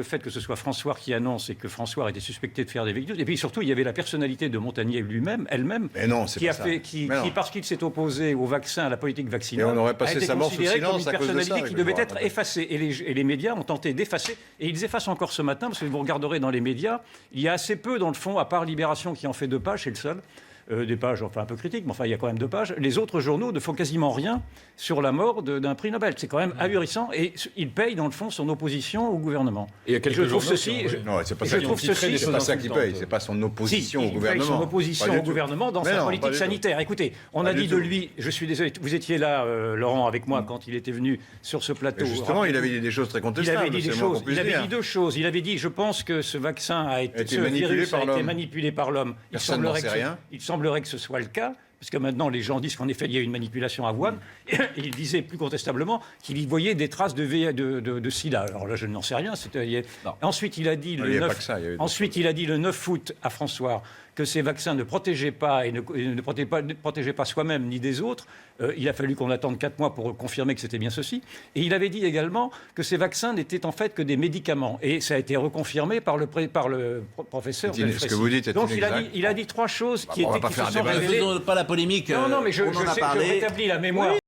Le fait que ce soit François qui annonce et que François était suspecté de faire des fake news. Et puis surtout, il y avait la personnalité de Montagnier lui-même, elle-même, Mais non, c'est qui pas a ça. fait, qui, Mais non. parce qu'il s'est opposé au vaccin, à la politique vaccinale, Et on aurait passé a été sa mort sous considéré comme silence une à cause de personnalité ça, qui je devait vous être raconte. effacée. Et les médias ont tenté d'effacer. Et ils effacent encore ce matin, parce que vous regarderez dans les médias, il y a assez peu, dans le fond, à part Libération qui en fait 2 pages, c'est le seul. Des pages, enfin un peu critiques, mais enfin il y a quand même 2 pages. Les autres journaux ne font quasiment rien sur la mort d'un prix Nobel. C'est quand même ahurissant et il paye dans le fond son opposition au gouvernement. Et il y a quelques je trouve journaux ceci. qui ont- Non, c'est pas je ça qui trouve ceci- c'est pas ça qui paye, c'est pas son opposition au gouvernement. Il paye son opposition Pas du au tout. gouvernement dans Mais sa non, pas politique du tout. sanitaire. Écoutez, on Pas a du dit de tout. lui, je suis désolé, vous étiez là, Laurent, avec moi quand il était venu sur ce plateau. Mais justement, il avait dit des choses très Il contestables. avait dit des c'est le moins choses. qu'on puisse Il avait dire. dit 2 choses. Il avait dit, je pense que ce vaccin a été, été ce manipulé virus par a été l'homme. manipulé par l'homme. Personne n'en sait rien. Il semblerait que ce soit le cas. Parce que maintenant, les gens disent qu'en effet, il y a eu une manipulation à Wuhan. Et il disait plus contestablement qu'il y voyait des traces de sida. Alors là, je n'en sais rien. Ensuite, il a dit Il y a pas que ça, il y avait d'autres ensuite, il a dit le 9 août à François que ces vaccins ne protégeaient pas et ne protégeaient pas soi-même ni des autres. Il a fallu qu'on attende 4 mois pour confirmer que c'était bien ceci. Et il avait dit également que ces vaccins n'étaient en fait que des médicaments. Et ça a été reconfirmé par le professeur. Ce que vous dites est Donc inexact. il a dit 3 choses qui on va étaient pas qui faire se un sont débat. révélées. Faisons pas la polémique. Non, mais on en a parlé. je rétablis la mémoire.